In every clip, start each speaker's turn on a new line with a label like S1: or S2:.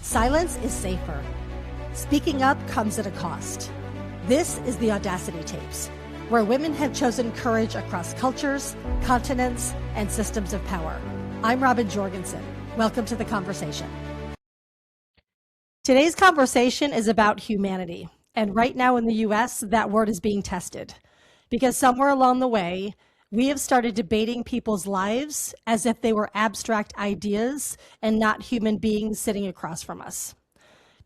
S1: Silence is safer. Speaking up comes at a cost. This is the Audacity Tapes, where women have chosen courage across cultures, continents, and systems of power. I'm Robin Jorgensen. Welcome to the conversation. Today's conversation is about humanity. And right now in the US, that word is being tested. Because somewhere along the way, we have started debating people's lives as if they were abstract ideas and not human beings sitting across from us.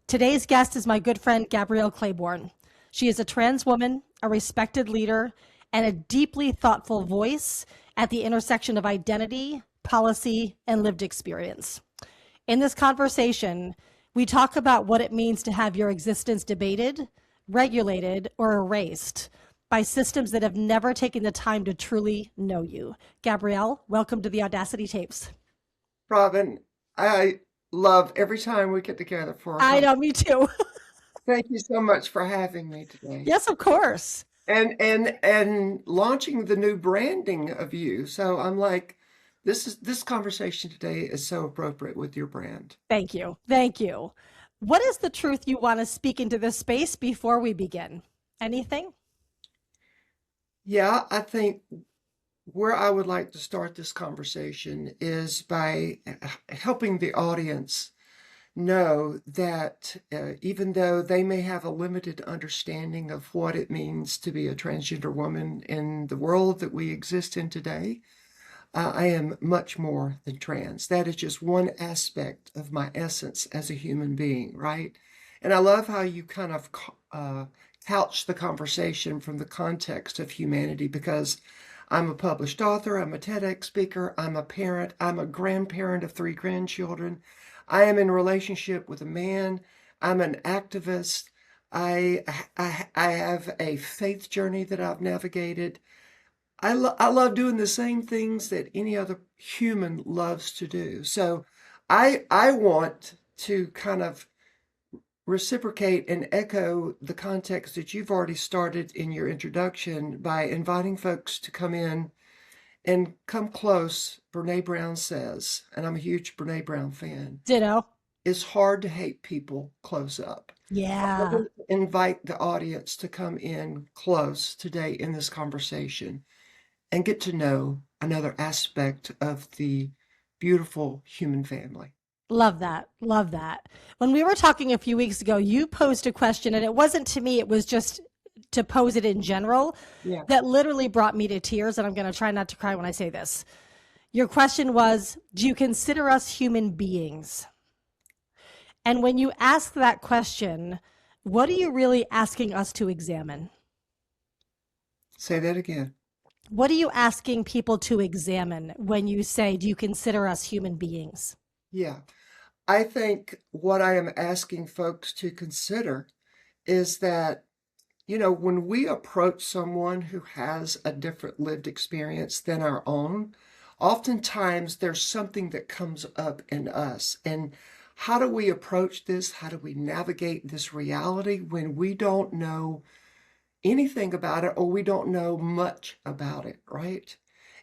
S1: Today's guest is my good friend, Gabrielle Claiborne. She is a trans woman, a respected leader, and a deeply thoughtful voice at the intersection of identity, policy, and lived experience. In this conversation, we talk about what it means to have your existence debated, regulated, or erased by systems that have never taken the time to truly know you. Gabrielle, welcome to the Audacity Tapes.
S2: Robin, I love every time we get together for
S1: I know, me too.
S2: Thank you so much for having me today.
S1: Yes, of course.
S2: And launching the new branding of you. So I'm like, this conversation today is so appropriate with your brand.
S1: Thank you. Thank you. What is the truth you want to speak into this space before we begin? Anything?
S2: Yeah, I think where I would like to start this conversation is by helping the audience know that even though they may have a limited understanding of what it means to be a transgender woman in the world that we exist in today, I am much more than trans. That is just one aspect of my essence as a human being, right? And I love how you kind of couch the conversation from the context of humanity, because I'm a published author, I'm a TEDx speaker, I'm a parent, I'm a grandparent of 3 grandchildren. I am in a relationship with a man. I'm an activist. I have a faith journey that I've navigated. I love doing the same things that any other human loves to do. So I want to kind of reciprocate and echo the context that you've already started in your introduction by inviting folks to come in and come close. Brene Brown says, and I'm a huge Brene Brown fan.
S1: Ditto.
S2: It's hard to hate people close up.
S1: Yeah.
S2: I invite the audience to come in close today in this conversation and get to know another aspect of the beautiful human family.
S1: Love that. Love that. When we were talking a few weeks ago, you posed a question, and it wasn't to me, it was just to pose it in general, that literally brought me to tears. And I'm going to try not to cry when I say this. Your question was, do you consider us human beings? And when you ask that question, what are you really asking us to examine?
S2: Say that again.
S1: What are you asking people to examine when you say, do you consider us human beings?
S2: Yeah. I think what I am asking folks to consider is that, you know, when we approach someone who has a different lived experience than our own, oftentimes there's something that comes up in us. And how do we approach this? How do we navigate this reality when we don't know anything about it, or we don't know much about it, right?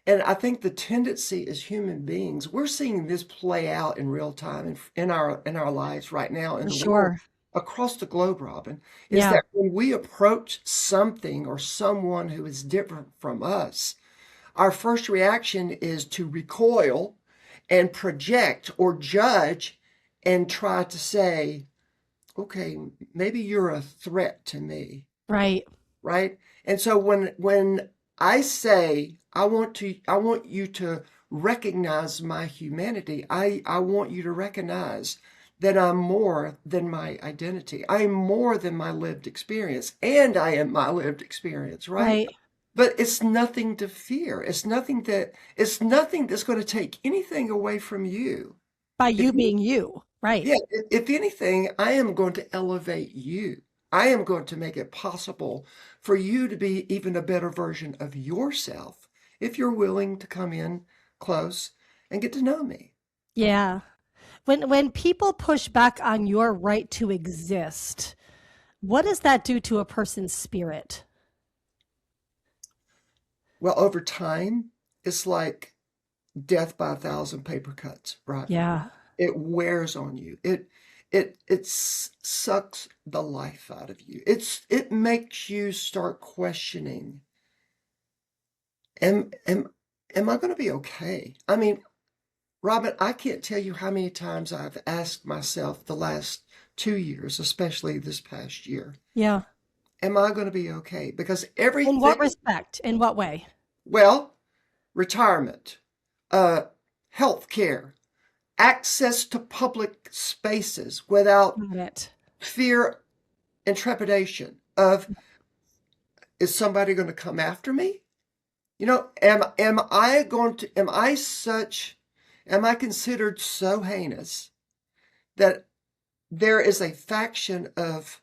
S2: And I think the tendency as human beings, we're seeing this play out in real time in our lives right now in the world, across the globe, Robin, is that when we approach something or someone who is different from us, our first reaction is to recoil and project or judge and try to say, okay, maybe you're a threat to me.
S1: Right.
S2: Right. And so when I say, I want you to recognize my humanity, I want you to recognize that I'm more than my identity. I'm more than my lived experience, and I am my lived experience, right? But it's nothing to fear. It's nothing that's going to take anything away from you.
S1: By you being you, right?
S2: Yeah. If anything, I am going to elevate you. I am going to make it possible for you to be even a better version of yourself if you're willing to come in close and get to know me.
S1: Yeah. When people push back on your right to exist, what does that do to a person's spirit?
S2: Well, over time, it's like death by 1,000 paper cuts, right?
S1: Yeah.
S2: It wears on you. sucks the life out of you. It makes you start questioning, am am am I going to be okay? I mean, Robin, I can't tell you how many times I've asked myself the last 2 years, especially this past year,
S1: Yeah.
S2: am I going to be okay? Because
S1: In what
S2: everything,
S1: respect? In what way?
S2: well, retirement, uh, health care, access to public spaces without
S1: Got it.
S2: fear and trepidation of, is somebody going to come after me? Am I considered so heinous that there is a faction of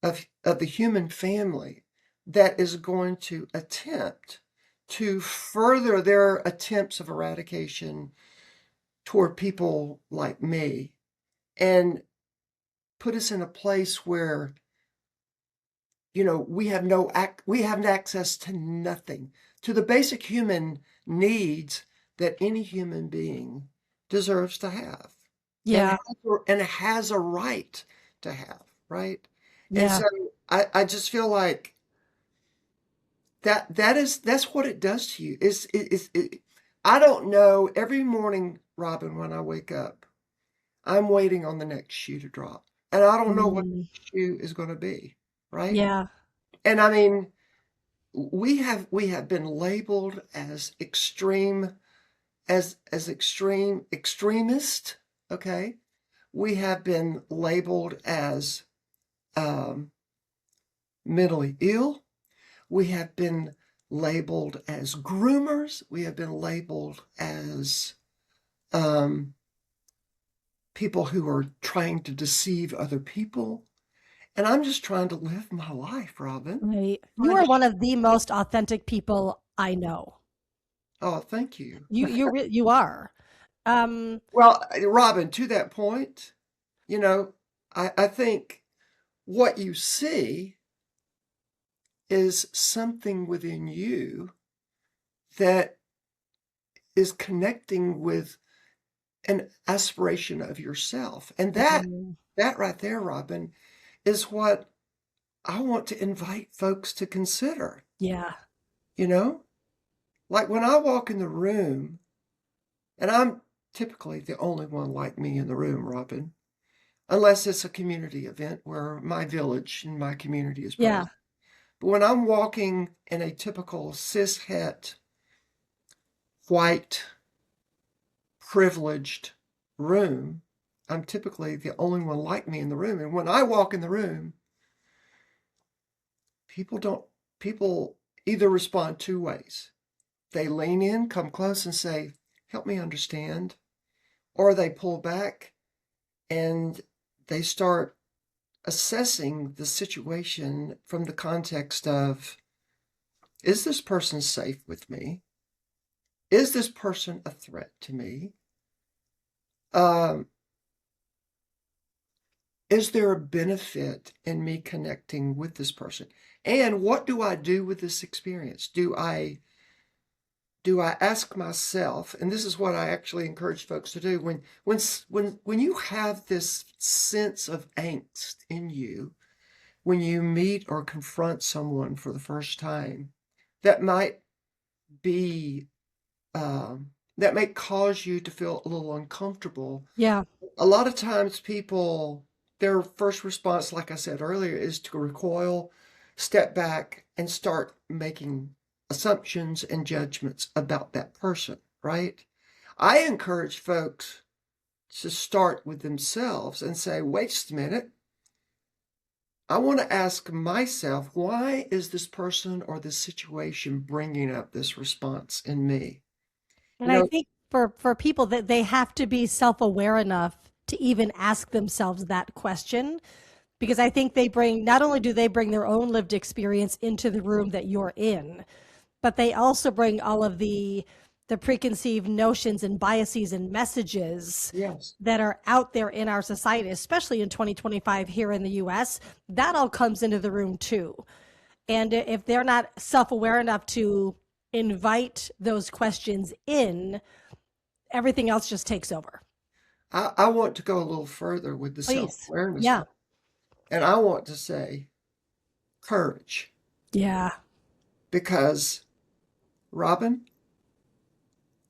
S2: the human family that is going to attempt to further their attempts of eradication toward people like me and put us in a place where we have access to nothing, to the basic human needs that any human being deserves to have and
S1: Yeah.
S2: has a right to have, right? And
S1: Yeah.
S2: so I just feel like that's what it does to you. I don't know. Every morning, Robin, when I wake up, I'm waiting on the next shoe to drop, and I don't know what
S1: Mm,
S2: the shoe is going to be, right?
S1: yeah.
S2: And I mean, we have been labeled as extremist. Okay, we have been labeled as um, mentally ill. We have been labeled as groomers. We have been labeled as um, people who are trying to deceive other people. And I'm just trying to live my life, Robin.
S1: Right. You
S2: Trying
S1: are
S2: to,
S1: one of the most authentic people I know.
S2: oh, thank you.
S1: You are. Um,
S2: Well, Robin, to that point, you know, I think what you see is something within you that is connecting with an aspiration of yourself. And
S1: mm,
S2: that right there, Robin, is what I want to invite folks to consider.
S1: yeah.
S2: You know, like when I walk in the room, and I'm typically the only one like me in the room, Robin, unless it's a community event where my village and my community is
S1: Yeah.
S2: present. But when I'm walking in a typical cis het, white, privileged room, I'm typically the only one like me in the room. And when I walk in the room, people don't, people either respond two ways. They lean in, come close, and say, help me understand. Or they pull back and they start assessing the situation from the context of, is this person safe with me? Is this person a threat to me? Um, is there a benefit in me connecting with this person? And what do I do with this experience? Do I ask myself, and this is what I actually encourage folks to do, when you have this sense of angst in you, when you meet or confront someone for the first time, that might be that may cause you to feel a little uncomfortable.
S1: Yeah.
S2: A lot of times people, their first response, like I said earlier, is to recoil, step back, and start making assumptions and judgments about that person, right? I encourage folks to start with themselves and say, wait a minute. I want to ask myself, why is this person or this situation bringing up this response in me? You
S1: And I
S2: know,
S1: think for people that they have to be self-aware enough to even ask themselves that question, because I think they bring, not only do they bring their own lived experience into the room that you're in, but they also bring all of the preconceived notions and biases and messages
S2: yes.
S1: that are out there in our society, especially in 2025 here in the US. That all comes into the room too. And if they're not self-aware enough to invite those questions in, everything else just takes over.
S2: I want to go a little further with the
S1: Please.
S2: self-awareness
S1: Yeah.
S2: part. And I want to say courage,
S1: Yeah.
S2: because Robin,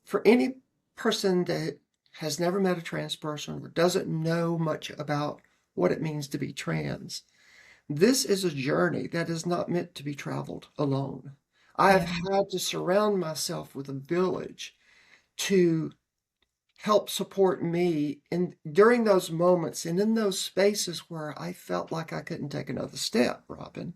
S2: for any person that has never met a trans person or doesn't know much about what it means to be trans, this is a journey that is not meant to be traveled alone. I have
S1: Yeah.
S2: had to surround myself with a village to help support me in during those moments and in those spaces where I felt like I couldn't take another step, Robin.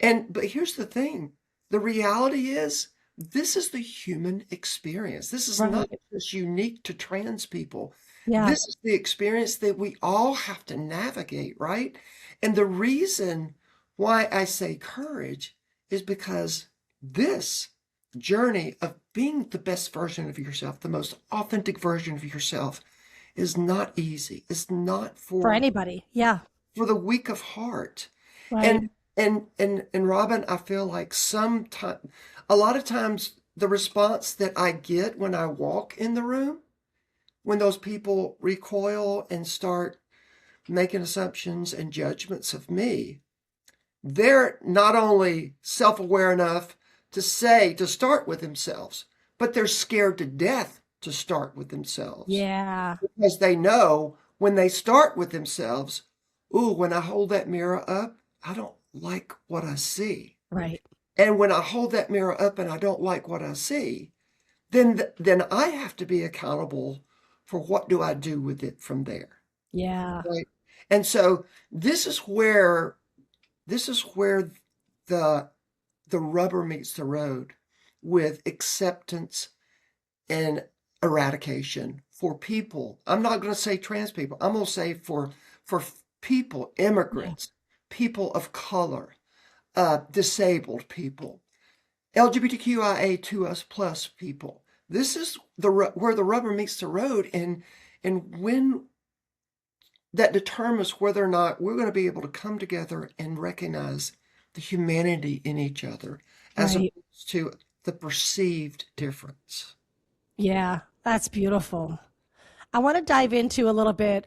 S2: But here's the thing. The reality is this is the human experience. This is not
S1: Right.
S2: just unique to trans people.
S1: Yeah.
S2: This is the experience that we all have to navigate, right? And the reason why I say courage is because this journey of being the best version of yourself, the most authentic version of yourself, is not easy. It's not
S1: For anybody. Yeah.
S2: for the weak of heart.
S1: Right.
S2: And Robin, I feel like a lot of times the response that I get when I walk in the room, when those people recoil and start making assumptions and judgments of me, they're not only self-aware enough to start with themselves, but they're scared to death to start with themselves,
S1: Yeah.
S2: because they know when they start with themselves, ooh, when I hold that mirror up, I don't like what I see.
S1: Right.
S2: And when I hold that mirror up and I don't like what I see, then I have to be accountable for what do I do with it from there.
S1: Yeah.
S2: Right. And so this is where the the rubber meets the road with acceptance and eradication for people. I'm not going to say trans people. I'm going to say for people,
S1: Yeah.
S2: immigrants, people of color, disabled people, LGBTQIA2S plus people. This is where the rubber meets the road, and when that determines whether or not we're going to be able to come together and recognize the humanity in each other as
S1: Right.
S2: opposed to the perceived difference.
S1: Yeah. That's beautiful. I want to dive into a little bit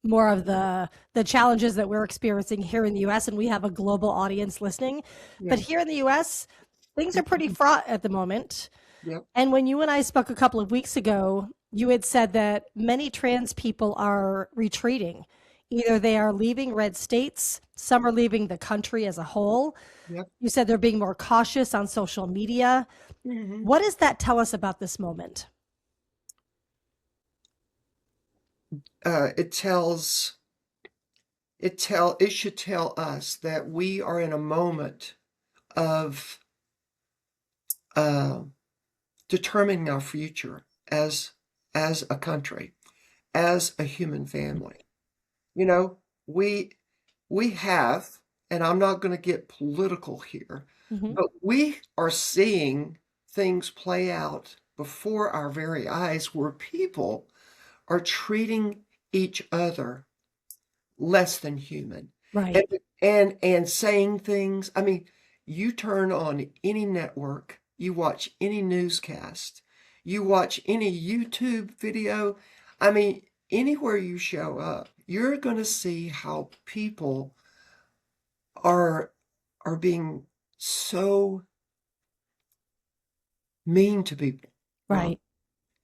S1: more of the challenges that we're experiencing here in the U.S. and we have a global audience listening. But
S2: Yeah.
S1: here in the U.S., things are pretty fraught at the moment.
S2: Yep.
S1: And when you and I spoke a couple of weeks ago, you had said that many trans people are retreating. Either they are leaving red states, some are leaving the country as a whole.
S2: Yep.
S1: You said they're being more cautious on social media.
S2: Hmm.
S1: What does that tell us about this moment?
S2: It tells it should tell us that we are in a moment of uh, determining our future as a country, as a human family. You know, we we have, and I'm not going to get political here,
S1: Hmm.
S2: but we are seeing things play out before our very eyes where people are treating each other less than human, and
S1: Right.
S2: and saying things. I mean, you turn on any network, you watch any newscast, you watch any YouTube video. I mean, anywhere you show up, you're going to see how people are are being so mean to people, Rob.
S1: Right.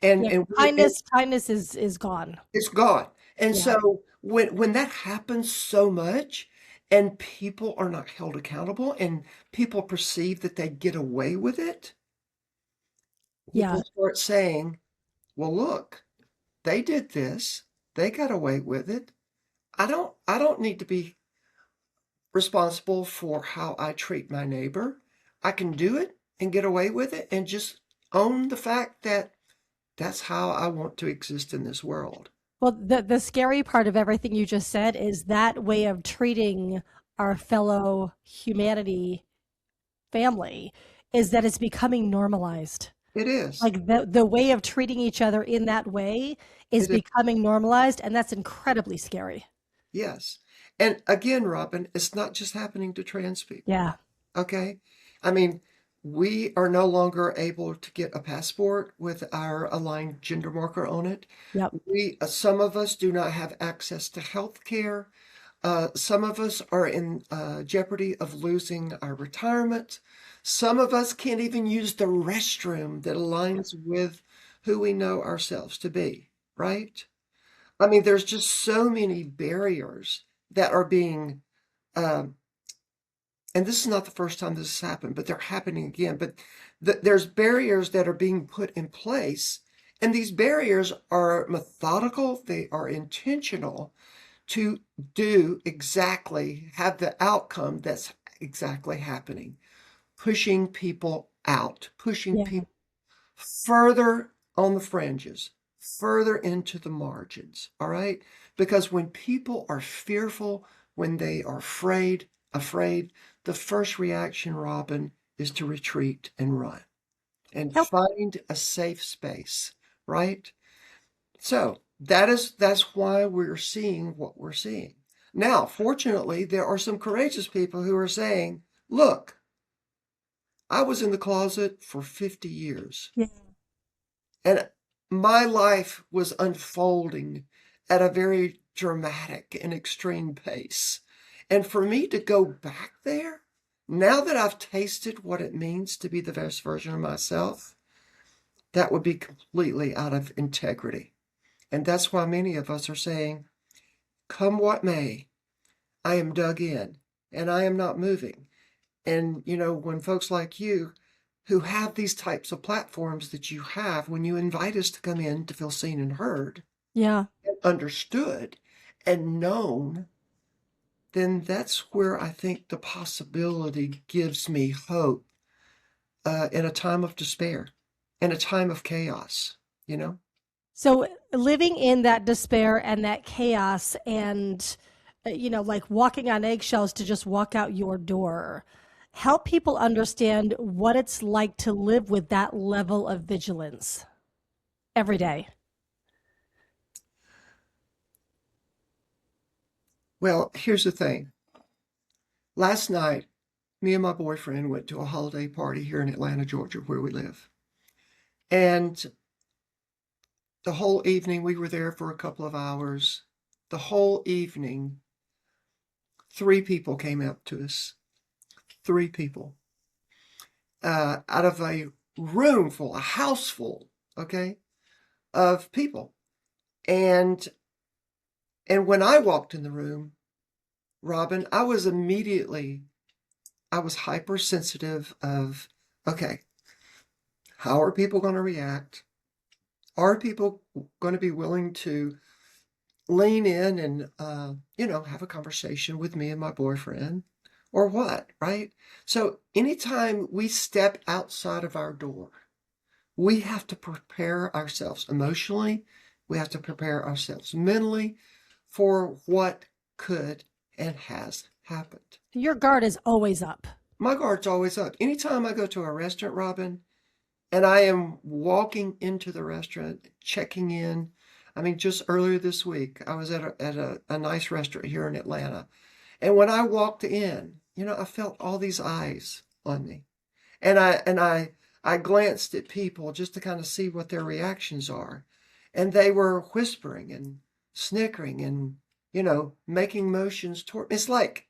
S2: And
S1: Yeah.
S2: and
S1: Kindness is gone.
S2: it's gone. And
S1: Yeah.
S2: so when that happens so much and people are not held accountable and people perceive that they get away with it,
S1: Yeah.
S2: people start saying, well, look, they did this. They got away with it. I don't need to be responsible for how I treat my neighbor. I can do it and get away with it and just own the fact that that's how I want to exist in this world.
S1: Well, the scary part of everything you just said is that way of treating our fellow humanity family is that it's becoming normalized.
S2: It is.
S1: Like the way of treating each other in that way is
S2: It is.
S1: becoming normalized, and that's incredibly scary.
S2: Yes. And again, Robin, it's not just happening to trans people.
S1: Yeah.
S2: Okay. I mean, we are no longer able to get a passport with our aligned gender marker on it.
S1: Yep.
S2: Some of us do not have access to health care. Some of us are in jeopardy of losing our retirement. Some of us can't even use the restroom that aligns with who we know ourselves to be, right? I mean, there's just so many barriers that are being, um, and this is not the first time this has happened, but they're happening again. But there's barriers that are being put in place, and these barriers are methodical, they are intentional to do exactly, have the outcome that's exactly happening, pushing people out, pushing
S1: Yeah.
S2: people further on the fringes, further into the margins, all right? Because when people are fearful, when they are afraid, the first reaction, Robin, is to retreat and run and
S1: Help.
S2: find a safe space, right? So that's why we're seeing what we're seeing. Now, fortunately, there are some courageous people who are saying, look, I was in the closet for 50 years.
S1: Yeah.
S2: And my life was unfolding at a very dramatic and extreme pace. And for me to go back there, now that I've tasted what it means to be the best version of myself, that would be completely out of integrity. And that's why many of us are saying, come what may, I am dug in and I am not moving. And, when folks like you who have these types of platforms that you have, when you invite us to come in to feel seen and heard,
S1: Yeah.
S2: and understood and known, then that's where I think the possibility gives me hope in a time of despair, in a time of chaos, you know?
S1: So living in that despair and that chaos and, like walking on eggshells to just walk out your door, help people understand what it's like to live with that level of vigilance every day.
S2: Well, here's the thing. Last night, me and my boyfriend went to a holiday party here in Atlanta, Georgia, where we live. And the whole evening, we were there for a couple of hours. The whole evening, 3 people came up to us. 3 people. Out of a room full, a house full, okay, of people. And when I walked in the room, Robin, I was hypersensitive of, okay, how are people going to react? Are people going to be willing to lean in and, have a conversation with me and my boyfriend or what, right? So anytime we step outside of our door, we have to prepare ourselves emotionally. We have to prepare ourselves mentally for what could and has happened.
S1: Your guard is always up.
S2: My guard's always up. Anytime I go to a restaurant, Robin, and I am walking into the restaurant, checking in. I mean, just earlier this week, I was at a nice restaurant here in Atlanta. And when I walked in, I felt all these eyes on me. And I glanced at people just to kind of see what their reactions are. And they were whispering and snickering and, making motions toward me. It's like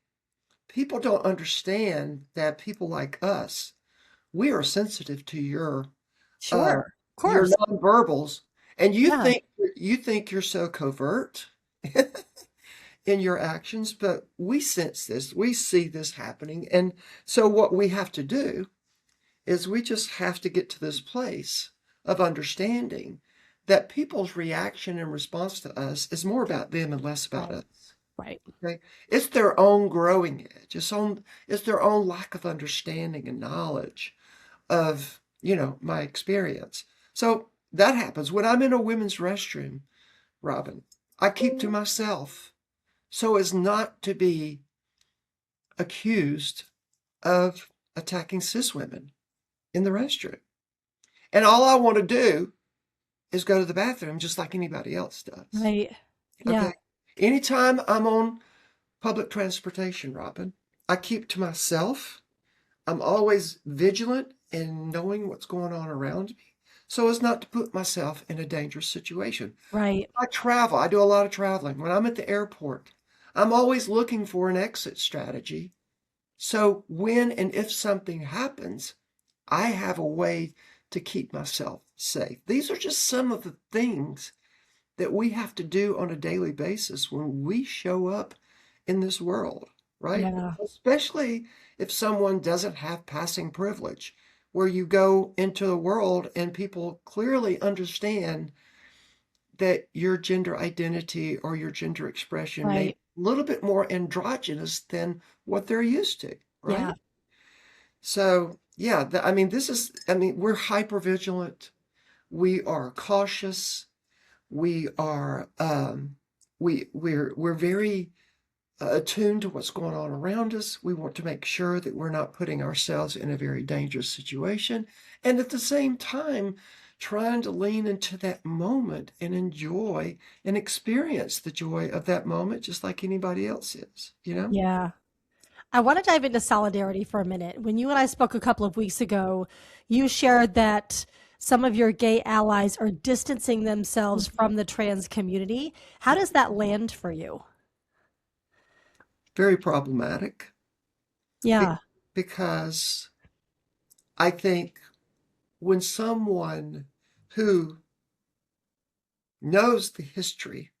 S2: people don't understand that people like us, we are sensitive to uh,
S1: Sure. Of
S2: your
S1: course.
S2: nonverbals, and
S1: Yeah.
S2: you think you're so covert in your actions, but we sense this, we see this happening, and so what we have to do is we just have to get to this place of understanding that people's reaction and response to us is more about them and less about
S1: Right.
S2: us.
S1: Right.
S2: Okay, it's their own growing edge. It's their own lack of understanding and knowledge of, my experience. So that happens when I'm in a women's restroom, Robin. I keep to myself so as not to be accused of attacking cis women in the restroom. And all I want to do is go to the bathroom just like anybody else does.
S1: Right. Yeah.
S2: Okay. Anytime I'm on public transportation, Robin, I keep to myself. I'm always vigilant in knowing what's going on around me so as not to put myself in a dangerous situation.
S1: Right.
S2: I travel, I do a lot of traveling. When I'm at the airport, I'm always looking for an exit strategy. So when and if something happens, I have a way to keep myself safe. These are just some of the things that we have to do on a daily basis when we show up in this world, right?
S1: Yeah.
S2: Especially if someone doesn't have passing privilege, where you go into the world and people clearly understand that your gender identity or your gender expression may
S1: Right.
S2: be a little bit more androgynous than what they're used to,
S1: Yeah.
S2: right? So, yeah, I mean, we're hyper vigilant. We are cautious. We are, we're very attuned to what's going on around us. We want to make sure that we're not putting ourselves in a very dangerous situation. And at the same time, trying to lean into that moment and enjoy and experience the joy of that moment just like anybody else is, you know?
S1: Yeah. I want to dive into solidarity for a minute. When you and I spoke a couple of weeks ago, you shared that some of your gay allies are distancing themselves from the trans community. How does that land for you?
S2: Very problematic
S1: Yeah.
S2: because I think when someone who knows the history,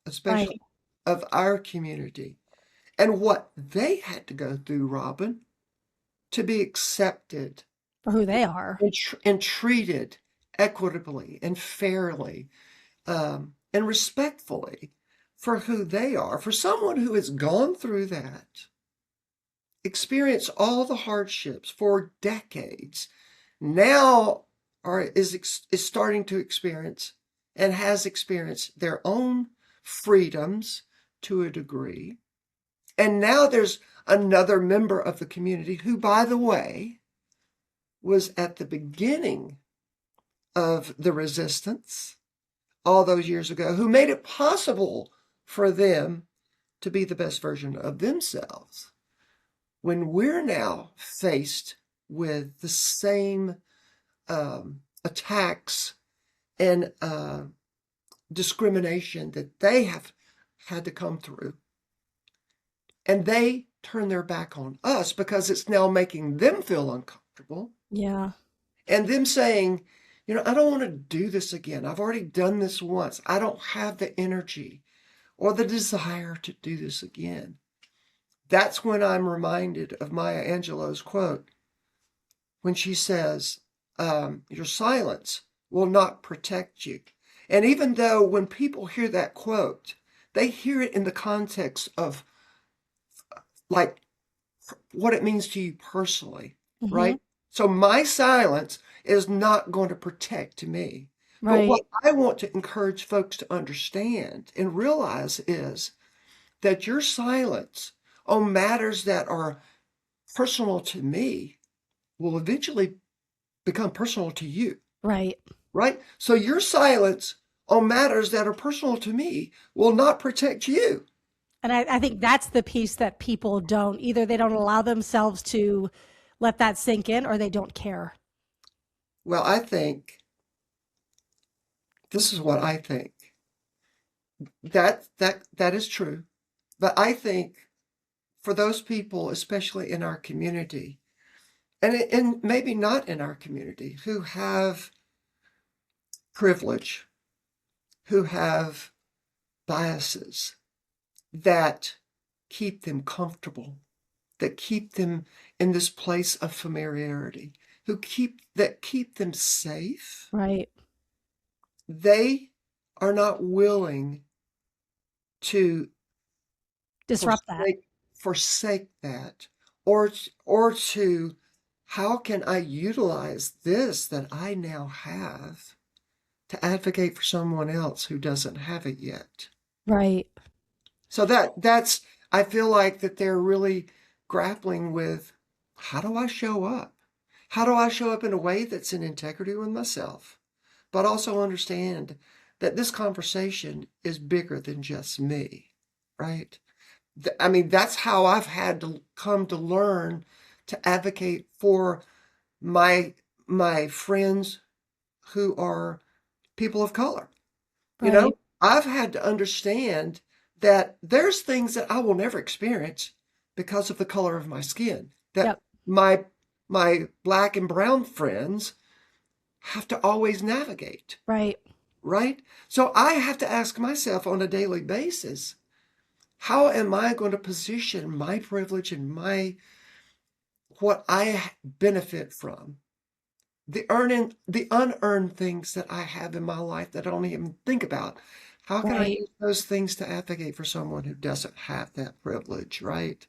S2: especially
S1: Right.
S2: of our community, and what they had to go through, Robin, to be accepted
S1: For who they are.
S2: and treated equitably and fairly and respectfully for who they are. For someone who has gone through that, experienced all the hardships for decades, now is starting to experience and has experienced their own freedoms to a degree. And now there's another member of the community who, by the way, was at the beginning of the resistance all those years ago, who made it possible for them to be the best version of themselves. When we're now faced with the same attacks and discrimination that they have had to come through, and they turn their back on us because it's now making them feel uncomfortable,
S1: Yeah.
S2: and them saying, you know, I don't want to do this again. I've already done this once. I don't have the energy or the desire to do this again. That's when I'm reminded of Maya Angelou's quote when she says, your silence will not protect you. And even though when people hear that quote, they hear it in the context of like what it means to you personally,
S1: Hmm.
S2: right? So my silence is not going to protect me. But what
S1: Right.
S2: I want to encourage folks to understand and realize is that your silence on matters that are personal to me will eventually become personal to you,
S1: Right.
S2: right? So your silence on matters that are personal to me will not protect you.
S1: And I think that's the piece that people don't either. They don't allow themselves to let that sink in or they don't care.
S2: Well, I think this is what I think. That is true. But I think for those people, especially in our community, and maybe not in our community, who have privilege, who have biases that keep them comfortable, that keep them in this place of familiarity, that keep them safe,
S1: Right.
S2: they are not willing to
S1: Disrupt that.
S2: forsake that, or to how can I utilize this that I now have to advocate for someone else who doesn't have it yet.
S1: Right.
S2: So that's I feel like that they're really grappling with, how do I show up? How do I show up in a way that's in integrity with myself, but also understand that this conversation is bigger than just me, right? I mean, that's how I've had to come to learn to advocate for my my friends who are people of color. You know,
S1: Right.
S2: I've had to understand that there's things that I will never experience because of the color of my skin. That
S1: Yep.
S2: my black and brown friends have to always navigate,
S1: Right.
S2: right? So I have to ask myself on a daily basis, how am I going to position my privilege and my what I benefit from? The unearned things that I have in my life that I don't even think about. How can I
S1: Right.
S2: use those things to advocate for someone who doesn't have that privilege, right?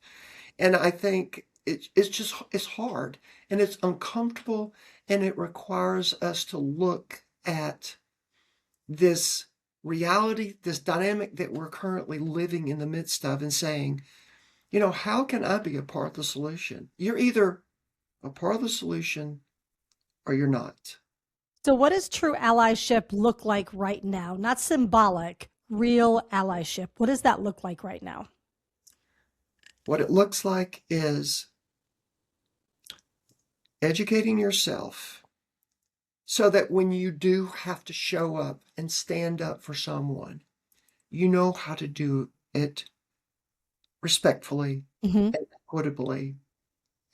S2: And I think it's hard and it's uncomfortable and it requires us to look at this reality, this dynamic that we're currently living in the midst of and saying, how can I be a part of the solution? You're either a part of the solution or you're not.
S1: So, what does true allyship look like right now? Not symbolic, real allyship. What does that look like right now?
S2: What it looks like is educating yourself so that when you do have to show up and stand up for someone, you know how to do it respectfully
S1: Hmm.
S2: and equitably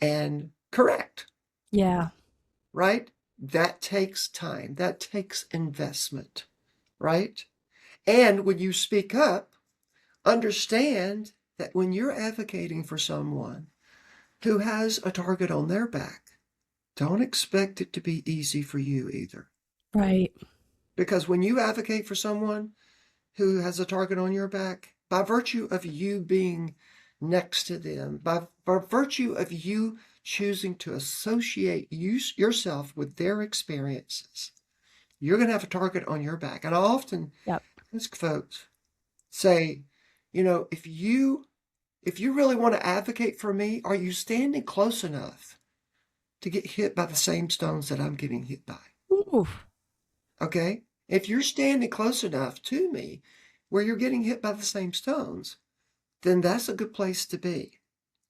S2: and correct,
S1: Yeah.
S2: right? That takes time, that takes investment, right? And when you speak up, understand that when you're advocating for someone who has a target on their back, don't expect it to be easy for you either.
S1: Right.
S2: Because when you advocate for someone who has a target on your back, by virtue of you being next to them, by virtue of you choosing to associate yourself with their experiences, you're going to have a target on your back. And I often
S1: Yep.
S2: ask folks, say, if you really want to advocate for me, are you standing close enough to get hit by the same stones that I'm getting hit by?
S1: Ooh.
S2: Okay? If you're standing close enough to me where you're getting hit by the same stones, then that's a good place to be,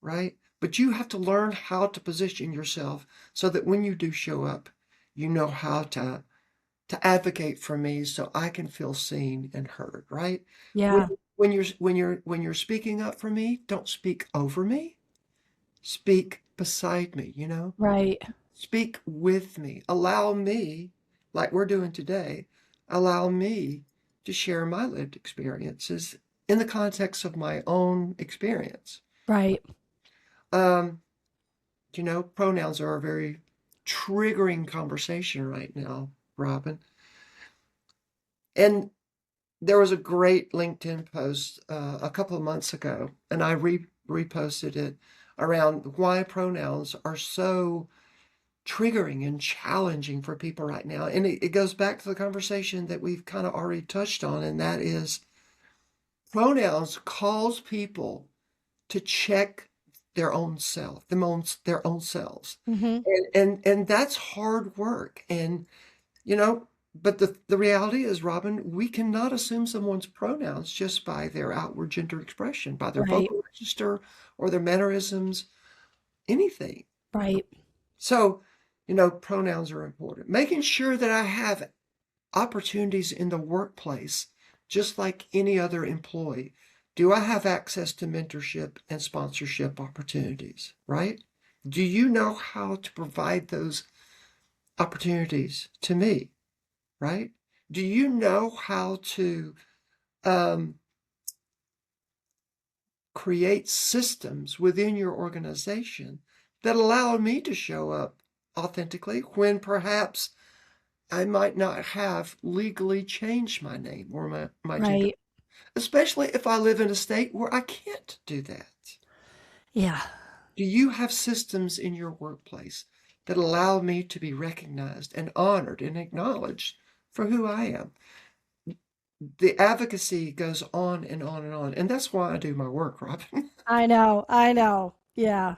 S2: right? But you have to learn how to position yourself so that when you do show up, you know how to advocate for me so I can feel seen and heard, right? When
S1: Yeah.
S2: when you're speaking up for me, don't speak over me. Speak beside me,
S1: Right.
S2: Speak with me. Allow me, like we're doing today, allow me to share my lived experiences in the context of my own experience.
S1: Right.
S2: Um, pronouns are a very triggering conversation right now, Robin. And there was a great LinkedIn post a couple of months ago, and I reposted it around why pronouns are so triggering and challenging for people right now. And it goes back to the conversation that we've kind of already touched on, and that is pronouns cause people to check their own self, their own selves.
S1: Hmm.
S2: And that's hard work. And you know, but the reality is, Robin, we cannot assume someone's pronouns just by their outward gender expression, by their
S1: Right.
S2: vocal register or their mannerisms, anything.
S1: Right.
S2: So, pronouns are important. Making sure that I have opportunities in the workplace, just like any other employee. Do I have access to mentorship and sponsorship opportunities, right? Do you know how to provide those opportunities to me, right? Do you know how to um, create systems within your organization that allow me to show up authentically when perhaps I might not have legally changed my name or my gender,
S1: Right.
S2: especially if I live in a state where I can't do that.
S1: Yeah.
S2: Do you have systems in your workplace that allow me to be recognized and honored and acknowledged for who I am? The advocacy goes on and on and on. And that's why I do my work, Robin.
S1: I know. I know. Yeah.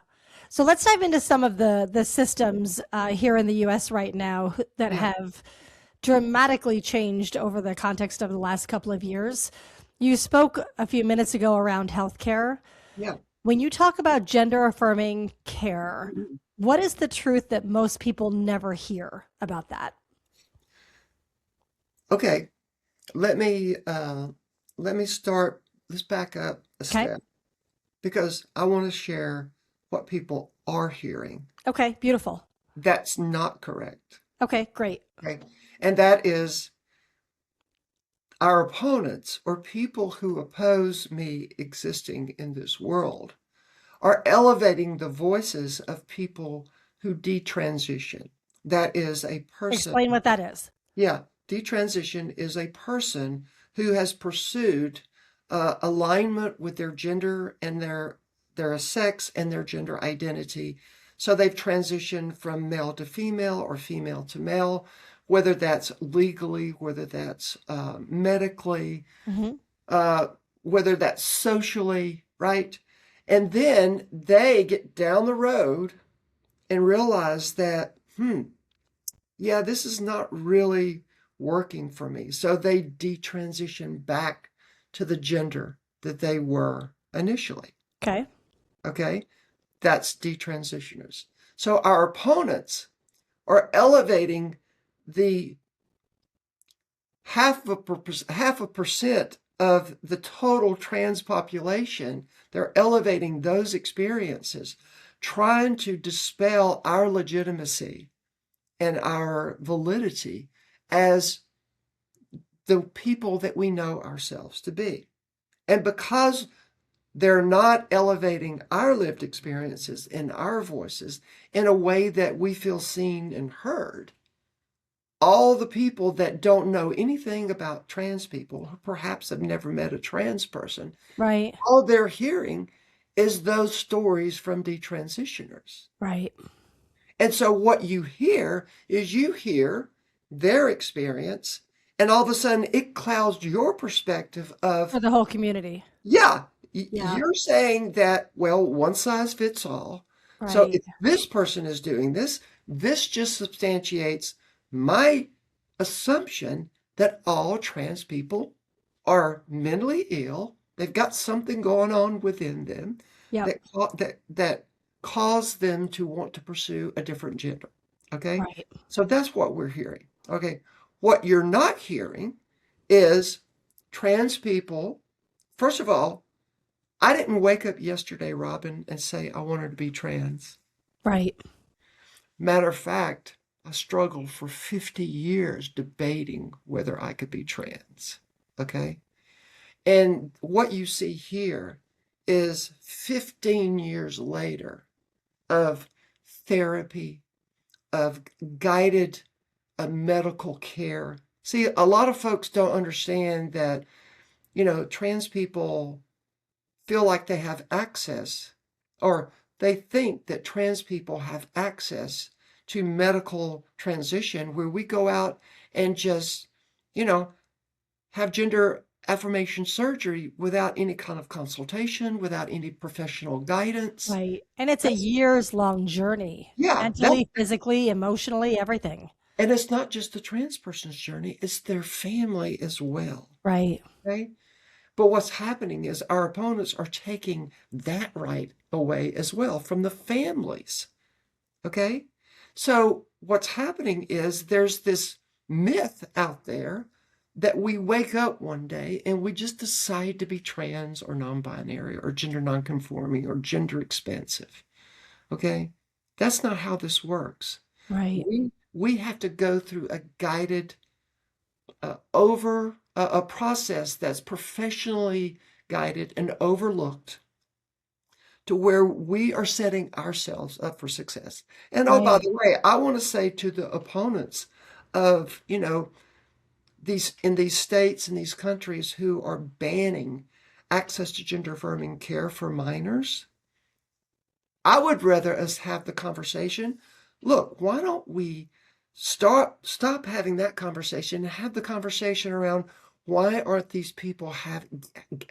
S1: So let's dive into some of the systems here in the U.S. right now that
S2: Yeah,
S1: have dramatically changed over the context of the last couple of years. You spoke a few minutes ago around healthcare.
S2: yeah.
S1: When you talk about gender affirming care, What is the truth that most people never hear about that?
S2: Okay, let me start. Let's back up a
S1: Okay.
S2: step because I want to share what people are hearing.
S1: Okay. Beautiful.
S2: That's not correct.
S1: Okay. Great.
S2: Okay, and that is our opponents or people who oppose me existing in this world are elevating the voices of people who detransition. That is a person.
S1: Explain what that is.
S2: Yeah, detransition is a person who has pursued alignment with their gender and their sex and their gender identity. So they've transitioned from male to female or female to male, whether that's legally, whether that's medically,
S1: Hmm.
S2: uh, whether that's socially, right? And then they get down the road and realize that, yeah, this is not really working for me. So they detransition back to the gender that they were initially.
S1: Okay.
S2: Okay? That's detransitioners. So our opponents are elevating the half a percent of the total trans population. They're elevating those experiences, trying to dispel our legitimacy and our validity as the people that we know ourselves to be. And because they're not elevating our lived experiences and our voices in a way that we feel seen and heard, all the people that don't know anything about trans people, who perhaps have never met a trans person,
S1: Right.
S2: all they're hearing is those stories from detransitioners.
S1: Right.
S2: And so what you hear is you hear their experience, and all of a sudden it clouds your perspective of,
S1: For the whole community.
S2: yeah,
S1: Yeah.
S2: you're saying that, well, one size fits all. So
S1: Right.
S2: if this person is doing this, this just substantiates my assumption that all trans people are mentally ill. They've got something going on within them
S1: Yep.
S2: that cause them to want to pursue a different gender. Okay?
S1: Right.
S2: So that's what we're hearing. Okay. What you're not hearing is trans people. First of all, I didn't wake up yesterday, Robin, and say I wanted to be trans.
S1: Right.
S2: Matter of fact, I struggled for 50 years debating whether I could be trans. Okay? And what you see here is 15 years later of therapy, of guided medical care. See, a lot of folks don't understand that, trans people feel like they have access, or they think that trans people have access to medical transition where we go out and just, you know, have gender affirmation surgery without any kind of consultation, without any professional guidance.
S1: Right. And it's a
S2: That's,
S1: years long journey,
S2: yeah,
S1: mentally, physically, emotionally, everything.
S2: and it's not just the trans person's journey, it's their family as well.
S1: Right.
S2: Okay. But what's happening is our opponents are taking that right away as well from the families. Okay. So what's happening is there's this myth out there that we wake up one day and we just decide to be trans or non-binary or gender non-conforming or gender expansive. Okay. That's not how this works.
S1: Right.
S2: We have to go through a guided over a process that's professionally guided and overlooked to where we are setting ourselves up for success. And oh, by
S1: Right.
S2: the way, I want to say to the opponents of, these in these states and these countries who are banning access to gender affirming care for minors, I would rather us have the conversation. Look, why don't we stop having that conversation and have the conversation around why aren't these people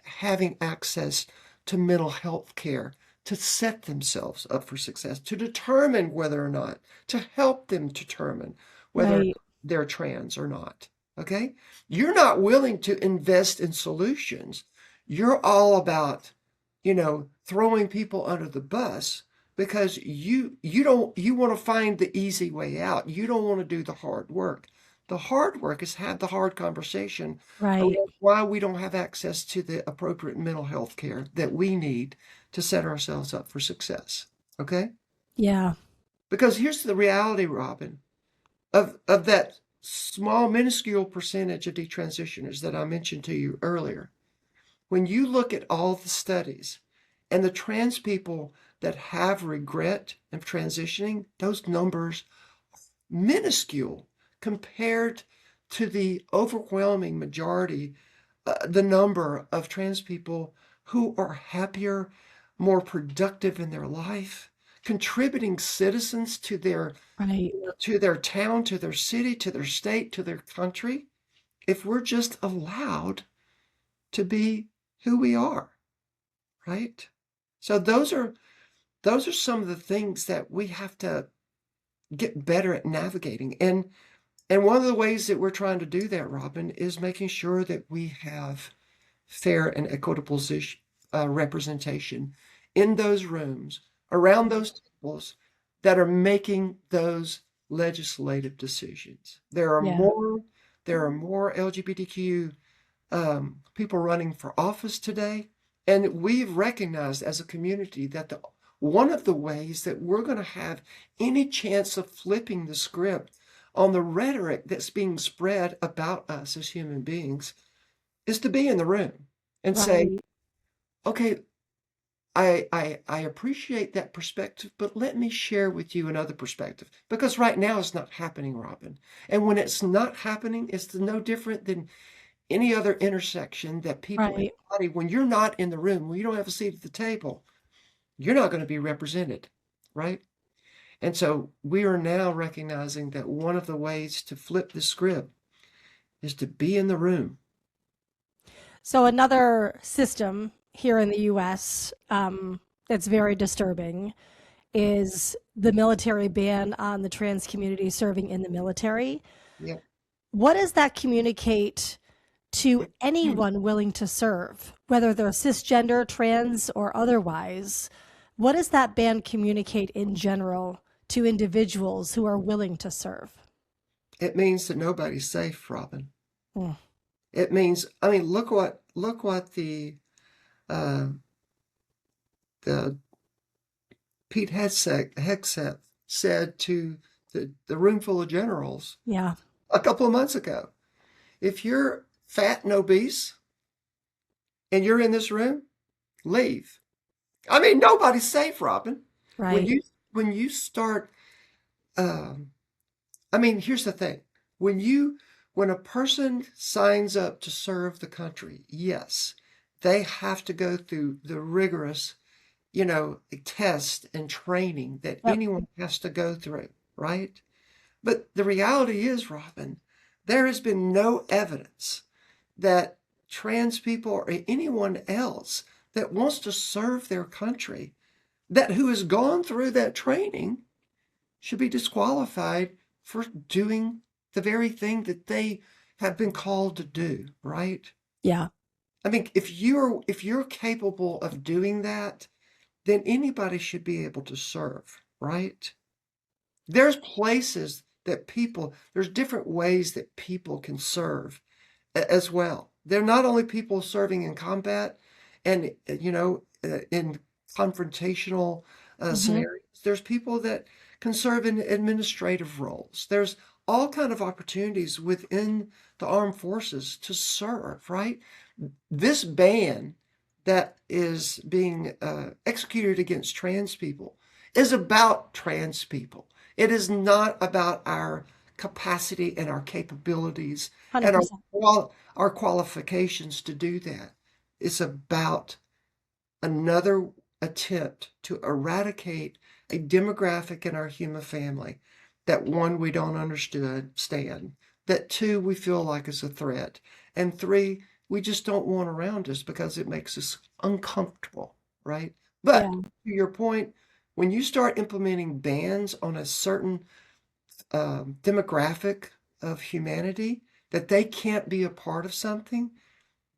S2: having access to mental health care to set themselves up for success, to determine whether or not, to help them determine whether
S1: Right.
S2: they're trans or not. Okay? You're not willing to invest in solutions. You're all about, throwing people under the bus because you want to find the easy way out. You don't want to do the hard work. The hard work is have the hard conversation
S1: Right.
S2: around why we don't have access to the appropriate mental health care that we need to set ourselves up for success. Okay?
S1: Yeah.
S2: Because here's the reality, Robin, of that small, minuscule percentage of detransitioners that I mentioned to you earlier. When you look at all the studies and the trans people that have regret of transitioning, those numbers minuscule compared to the overwhelming majority, the number of trans people who are happier, more productive in their life, contributing citizens
S1: Right.
S2: to their town, to their city, to their state, to their country, if we're just allowed to be who we are, right? So those are some of the things that we have to get better at navigating. And one of the ways that we're trying to do that, Robin, is making sure that we have fair and equitable representation in those rooms, around those tables that are making those legislative decisions.
S1: Yeah.
S2: There are more LGBTQ people running for office today, and we've recognized as a community that one of the ways that we're going to have any chance of flipping the script on the rhetoric that's being spread about us as human beings is to be in the room and say,
S1: Right.
S2: okay, I appreciate that perspective, but let me share with you another perspective. Because right now it's not happening, Robin. And when it's not happening, it's no different than any other intersection that people
S1: Right.
S2: embody. When you're not in the room, when you don't have a seat at the table, you're not going to be represented, right? And so we are now recognizing that one of the ways to flip the script is to be in the room.
S1: So another system here in the US that's very disturbing is the military ban on the trans community serving in the military.
S2: Yeah.
S1: What does that communicate to anyone willing to serve, whether they're cisgender, trans, or otherwise? What does that ban communicate in general to individuals who are willing to serve?
S2: It means that nobody's safe, Robin.
S1: Hmm.
S2: It means, I mean, look what uh, the Pete Hegseth said to the room full of generals
S1: Yeah.
S2: a couple of months ago. If you're fat and obese and you're in this room, leave. I mean, nobody's safe, Robin. When
S1: Right.
S2: you start, um, I mean, here's the thing: when a person signs up to serve the country, yes, they have to go through the rigorous, test and training that
S1: Yep.
S2: anyone has to go through, right? But the reality is, Robin, there has been no evidence that trans people or anyone else that wants to serve their country, that who has gone through that training, should be disqualified for doing the very thing that they have been called to do, right?
S1: Yeah.
S2: I mean, if you're capable of doing that, then anybody should be able to serve, right? There's places that there's different ways that people can serve as well. They're not only people serving in combat and, in confrontational
S1: Hmm.
S2: scenarios. There's people that can serve in administrative roles. There's all kind of opportunities within the armed forces to serve, right? This ban that is being executed against trans people is about trans people. It is not about our capacity and our capabilities and
S1: 100%.
S2: our qualifications to do that. It's about another attempt to eradicate a demographic in our human family that, one, we don't understand, that two, we feel like is a threat, and three, we just don't want around us because it makes us uncomfortable, right?
S1: Yeah.
S2: But to your point, when you start implementing bans on a certain demographic of humanity, that they can't be a part of something,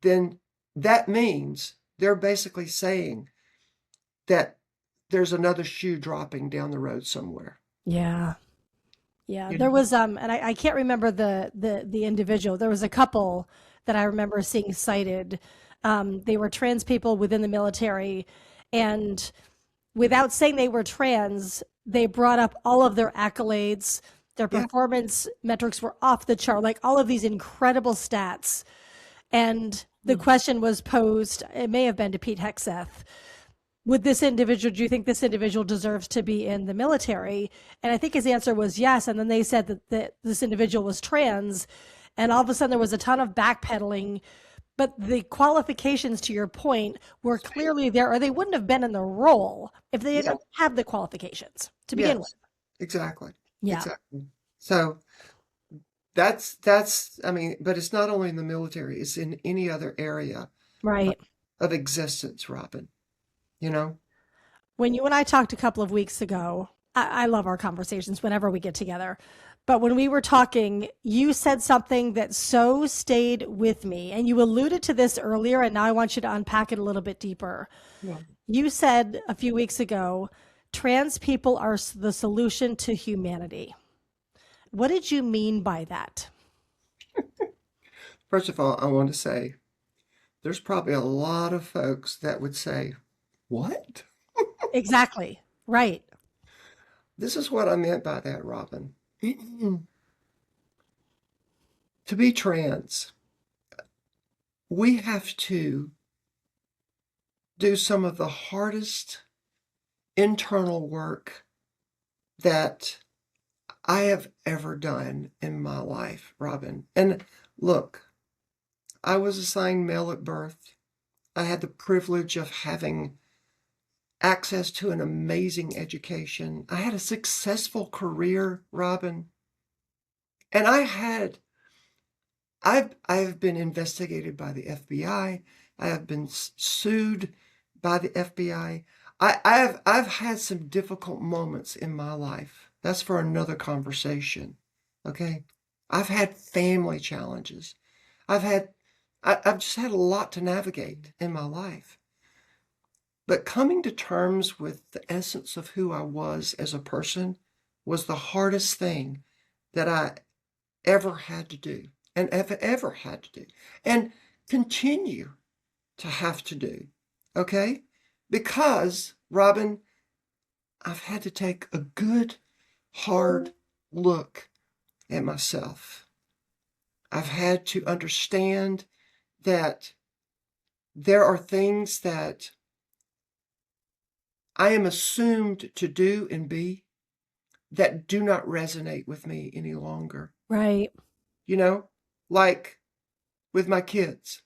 S2: then that means they're basically saying that there's another shoe dropping down the road somewhere.
S1: Yeah. Yeah.
S2: You
S1: There
S2: know?
S1: was and I can't remember the individual. There was a couple that I remember seeing cited. They were trans people within the military, and without saying they were trans, they brought up all of their accolades. Their
S2: Yeah.
S1: performance metrics were off the chart, like all of these incredible stats. And the question was posed, it may have been to Pete Hegseth, would this individual, do you think this individual deserves to be in the military? And I think his answer was yes. And then they said that this individual was trans. And all of a sudden there was a ton of backpedaling. But the qualifications, to your point, were clearly there, or they wouldn't have been in the role if they
S2: Yeah.
S1: didn't have the qualifications to begin with.
S2: Yes. Exactly.
S1: Yeah.
S2: Exactly. So I mean, but it's not only in the military, it's in any other area
S1: Right.
S2: of existence, Robin. You know?
S1: When you and I talked a couple of weeks ago, I love our conversations whenever we get together. But when we were talking, you said something that so stayed with me. And you alluded to this earlier, and now I want you to unpack it a little bit deeper.
S2: Yeah.
S1: You said a few weeks ago, trans people are the solution to humanity. What did you mean by that?
S2: First of all, I want to say there's probably a lot of folks that would say, "What?"
S1: Exactly. Right.
S2: This is what I meant by that, Robin. To be trans, we have to do some of the hardest internal work that I have ever done in my life, Robin. And look, I was assigned male at birth. I had the privilege of having access to an amazing education. I had a successful career, Robin. And I've been investigated by the FBI. I have been sued by the FBI. I've had some difficult moments in my life. That's for another conversation. Okay? I've had family challenges. I've just had a lot to navigate in my life. But coming to terms with the essence of who I was as a person was the hardest thing that I ever had to do and have ever had to do and continue to have to do. Okay? Because, Robin, I've had to take a good, hard look at myself. I've had to understand that there are things that I am assumed to do and be that do not resonate with me any longer.
S1: Right.
S2: You know, like with my kids,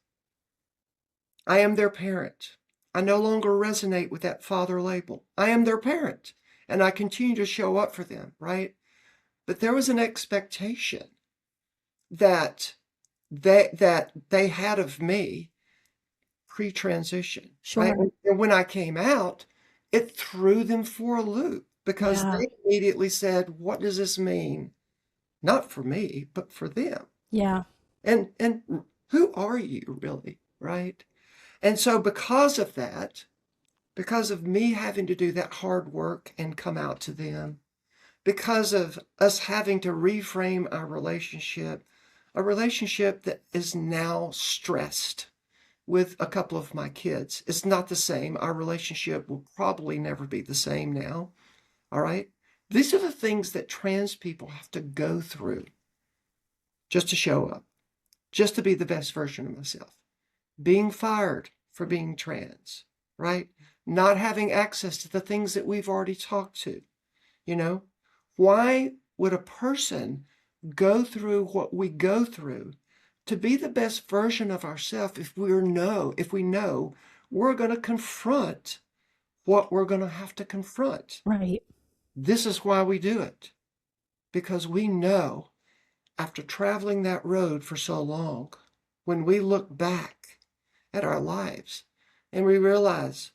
S2: I am their parent. I no longer resonate with that father label. I am their parent, and I continue to show up for them, right? But there was an expectation that they had of me pre-transition, right?
S1: Sure.
S2: And when I came out, it threw them for a loop because
S1: Yeah.
S2: they immediately said, "What does this mean?" Not for me, but for them.
S1: Yeah.
S2: And who are you really, right? And so because of that, because of me having to do that hard work and come out to them, because of us having to reframe our relationship, a relationship that is now stressed with a couple of my kids. It's not the same. Our relationship will probably never be the same now. All right? These are the things that trans people have to go through just to show up, just to be the best version of myself. Being fired for being trans, right? Not having access to the things that we've already talked to. You know, why would a person go through what we go through to be the best version of ourselves if we know we're going to confront what we're going to have to confront?
S1: Right.
S2: This is why we do it, because we know after traveling that road for so long, when we look back at our lives and we realize,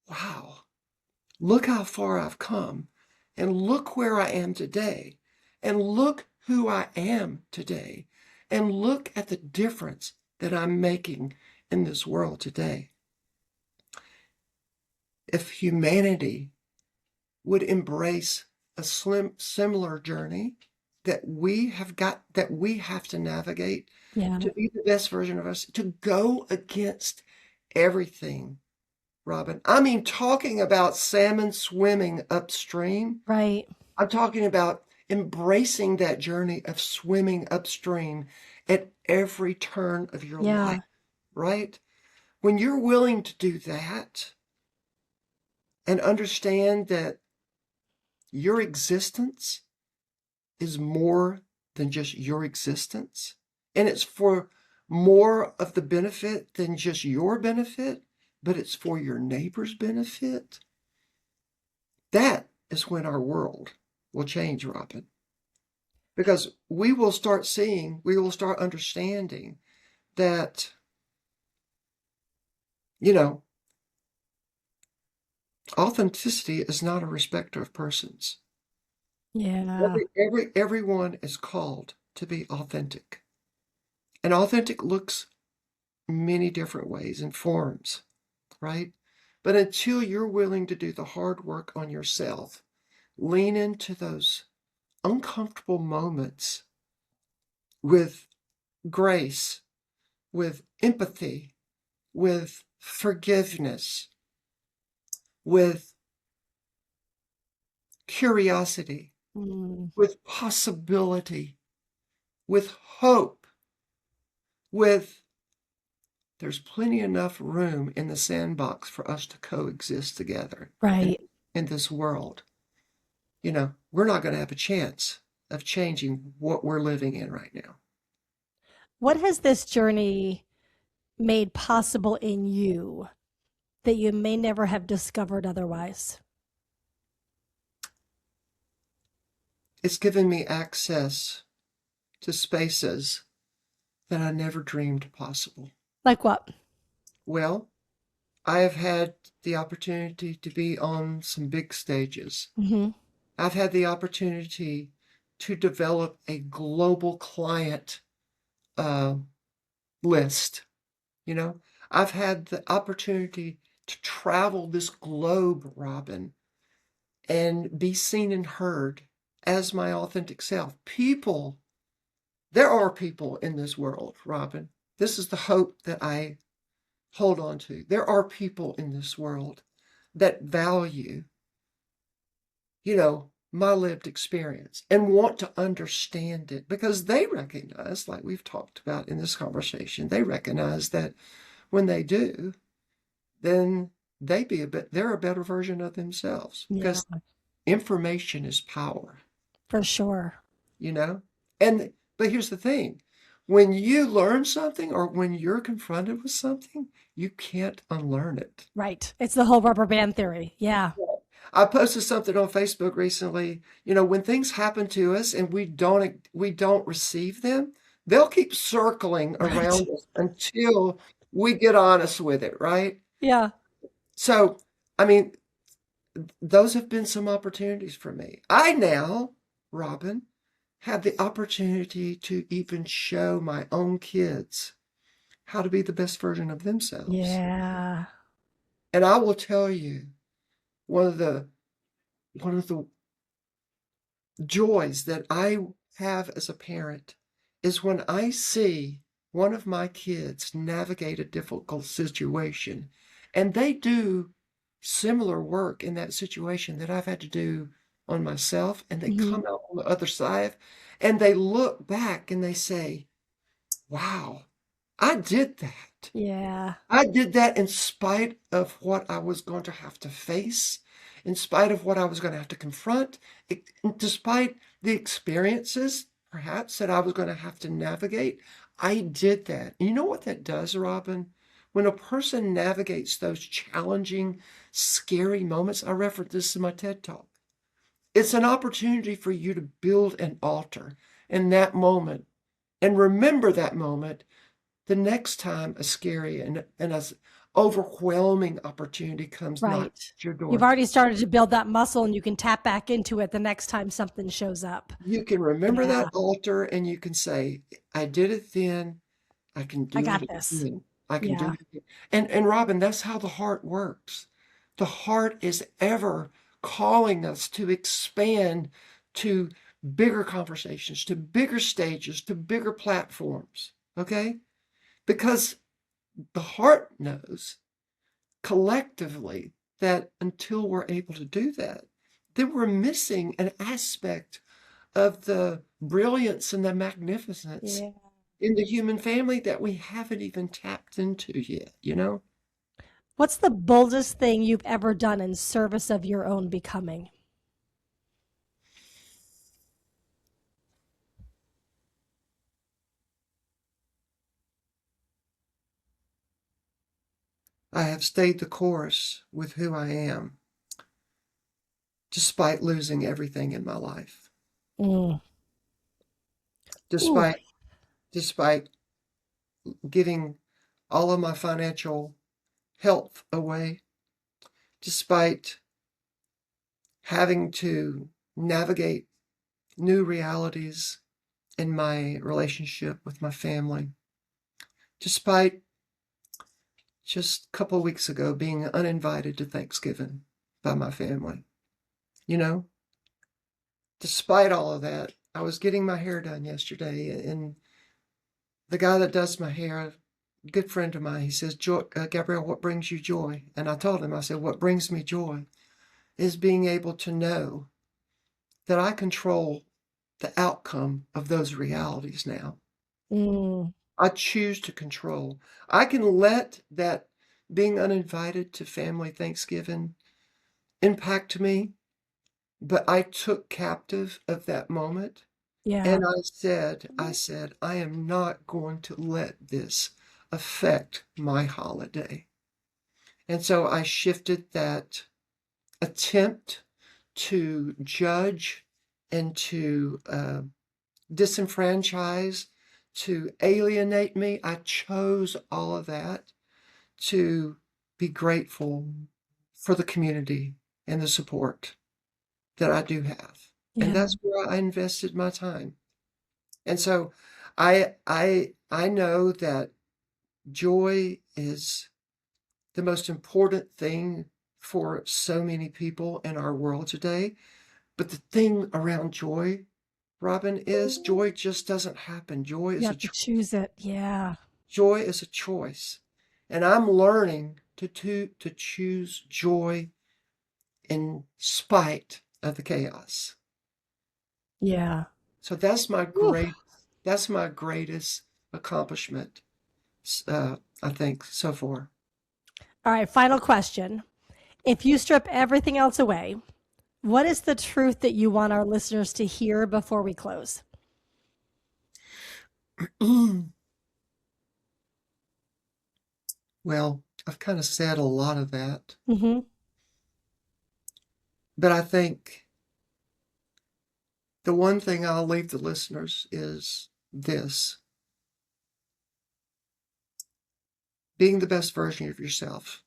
S2: wow, look how far I've come, and look where I am today, and look who I am today, and look at the difference that I'm making in this world today. if humanity would embrace a similar journey that we have to navigate
S1: Yeah.
S2: to be the best version of us, to go against everything, Robin. I mean, talking about salmon swimming upstream,
S1: Right.
S2: I'm talking about embracing that journey of swimming upstream at every turn of your life,
S1: Yeah.
S2: right? When you're willing to do that and understand that your existence is more than just your existence, and it's for more of the benefit than just your benefit, but it's for your neighbor's benefit, that is when our world will change, Robin. Because we will start understanding that, you know, authenticity is not a respecter of persons.
S1: Yeah.
S2: Everyone is called to be authentic. And authentic looks many different ways and forms, right? But until you're willing to do the hard work on yourself, lean into those uncomfortable moments with grace, with empathy, with forgiveness, with curiosity,
S1: Mm.
S2: with possibility, with hope, with there's plenty enough room in the sandbox for us to coexist together
S1: Right.
S2: in this world. We're not going to have a chance of changing what we're living in right now.
S1: What has this journey made possible in you that you may never have discovered otherwise?
S2: It's given me access to spaces that I never dreamed possible.
S1: Like what?
S2: Well, I have had the opportunity to be on some big stages.
S1: Hmm.
S2: I've had the opportunity to develop a global client uh, list. You know, I've had the opportunity to travel this globe, Robin, and be seen and heard as my authentic self. There are people in this world, Robin. This is the hope that I hold on to. There are people in this world that value, my lived experience and want to understand it because they recognize, like we've talked about in this conversation, they recognize that when they do, then they're a better version of themselves
S1: Yeah,
S2: because information is power,
S1: for sure.
S2: you know? But here's the thing. When you learn something or when you're confronted with something, you can't unlearn it.
S1: Right. It's the whole rubber band theory. Yeah.
S2: I posted something on Facebook recently. When things happen to us and we don't receive them, they'll keep circling
S1: Right.
S2: around us until we get honest with it, right?
S1: Yeah.
S2: So, I mean, those have been some opportunities for me. I now, Robin, have the opportunity to even show my own kids how to be the best version of themselves.
S1: Yeah.
S2: And I will tell you, one of the one of the joys that I have as a parent is when I see one of my kids navigate a difficult situation and they do similar work in that situation that I've had to do on myself, and they
S1: Hmm.
S2: come out on the other side and they look back and they say, wow, I did that.
S1: Yeah.
S2: I did that in spite of what I was going to have to face, in spite of what I was going to have to confront, despite the experiences, perhaps, that I was going to have to navigate. I did that. And you know what that does, Robin? When a person navigates those challenging, scary moments, I referenced this in my TED Talk. It's an opportunity for you to build an altar in that moment and remember that moment the next time a scary and as overwhelming opportunity comes knocking
S1: Right.
S2: at your
S1: You've
S2: door.
S1: already started to build that muscle and you can tap back into it the next time something shows up.
S2: You can remember
S1: Yeah.
S2: that altar and you can say, I did it then, I can
S1: I
S2: do
S1: got
S2: it
S1: this.
S2: again. I can do
S1: Yeah.
S2: it again. And Robin, that's how the heart works. The heart is ever calling us to expand to bigger conversations, to bigger stages, to bigger platforms, okay? Because the heart knows collectively that until we're able to do that, then we're missing an aspect of the brilliance and the magnificence
S1: Yeah.
S2: in the human family that we haven't even tapped into yet, you know?
S1: What's the boldest thing you've ever done in service of your own becoming?
S2: I have stayed the course with who I am, despite losing everything in my life,
S1: Mm. Ooh,
S2: despite despite giving all of my financial health away, despite having to navigate new realities in my relationship with my family, despite just a couple of weeks ago being uninvited to Thanksgiving by my family. You know, despite all of that, I was getting my hair done yesterday, and the guy that does my hair, a good friend of mine, he says, Gabrielle, what brings you joy? And I told him, I said, what brings me joy is being able to know that I control the outcome of those realities now.
S1: mm,
S2: I choose to control. I can let that being uninvited to family Thanksgiving impact me, but I took captive of that moment.
S1: yeah,
S2: And I said, I am not going to let this affect my holiday. And so I shifted that attempt to judge and to disenfranchise, to alienate me. I chose all of that to be grateful for the community and the support that I do have. And
S1: yeah,
S2: that's where I invested my time. And so I know that joy is the most important thing for so many people in our world today. But the thing around joy, Robin, is joy just doesn't happen.
S1: you have to choose it. Yeah,
S2: Joy is a choice. And I'm learning to choose joy in spite of the chaos.
S1: yeah.
S2: So
S1: Whew.
S2: that's my greatest accomplishment, I think, so far.
S1: All right, final question. If you strip everything else away, what is the truth that you want our listeners to hear before we close?
S2: Well, I've kind of said a lot of that,
S1: Mm-hmm.
S2: but I think the one thing I'll leave the listeners is this: being the best version of yourself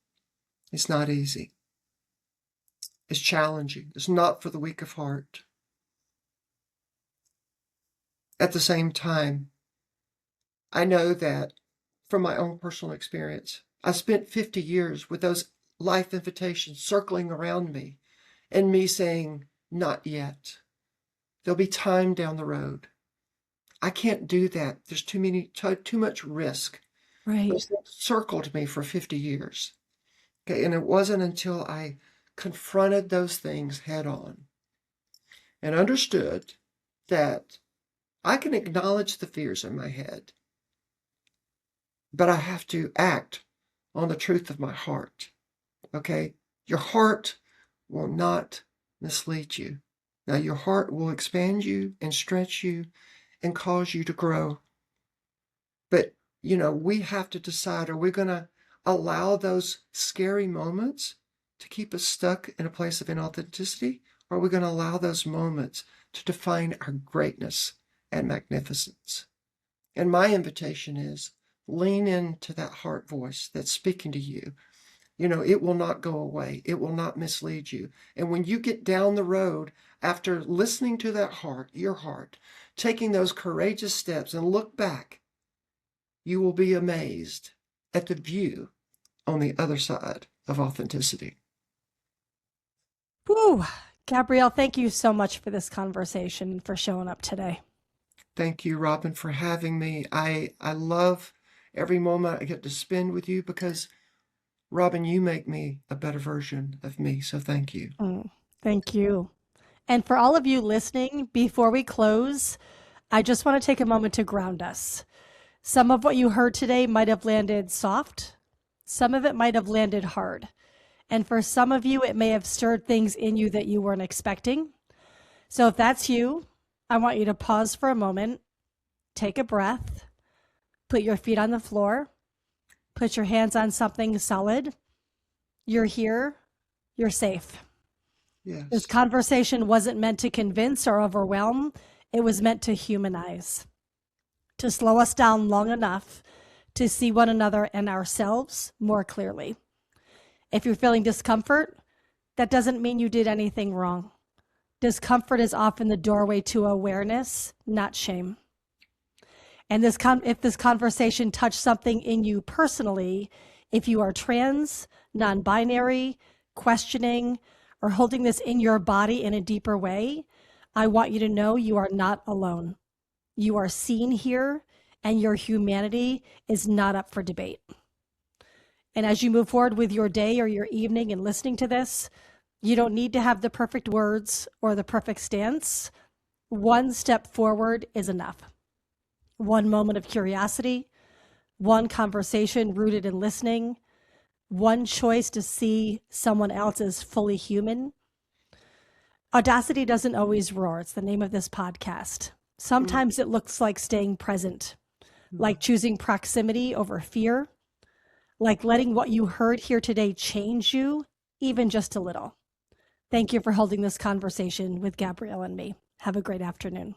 S2: is not easy. It's challenging. It's not for the weak of heart. At the same time, I know that from my own personal experience, I spent 50 years with those life invitations circling around me and me saying, not yet. There'll be time down the road. I can't do that. There's too much risk.
S1: Right.
S2: Those things circled me for 50 years. Okay, and it wasn't until I confronted those things head on and understood that I can acknowledge the fears in my head, but I have to act on the truth of my heart. Okay? Your heart will not mislead you. Now, your heart will expand you and stretch you and cause you to grow. But, we have to decide, are we going to allow those scary moments to keep us stuck in a place of inauthenticity? Or are we going to allow those moments to define our greatness and magnificence? And my invitation is lean into that heart voice that's speaking to you. It will not go away. It will not mislead you. And when you get down the road after listening to that heart, your heart, taking those courageous steps and look back, you will be amazed at the view on the other side of authenticity.
S1: Whew. Gabrielle, thank you so much for this conversation and for showing up today.
S2: Thank you, Robin, for having me. I love every moment I get to spend with you because, Robin, you make me a better version of me. So thank you.
S1: Thank you. And for all of you listening, before we close, I just want to take a moment to ground us. Some of what you heard today might have landed soft. Some of it might have landed hard. And for some of you, it may have stirred things in you that you weren't expecting. So if that's you, I want you to pause for a moment, take a breath, put your feet on the floor, put your hands on something solid. You're here, you're safe.
S2: Yes.
S1: This conversation wasn't meant to convince or overwhelm. It was meant to humanize, to slow us down long enough to see one another and ourselves more clearly. If you're feeling discomfort, that doesn't mean you did anything wrong. Discomfort is often the doorway to awareness, not shame. And if this conversation touched something in you personally, if you are trans, non-binary, questioning, or holding this in your body in a deeper way, I want you to know you are not alone. You are seen here, and your humanity is not up for debate. And as you move forward with your day or your evening and listening to this, you don't need to have the perfect words or the perfect stance. One step forward is enough. One moment of curiosity, one conversation rooted in listening, one choice to see someone else as fully human. Audacity doesn't always roar. It's the name of this podcast. Sometimes it looks like staying present, like choosing proximity over fear, like letting what you heard here today change you, even just a little. Thank you for holding this conversation with Gabrielle and me. Have a great afternoon.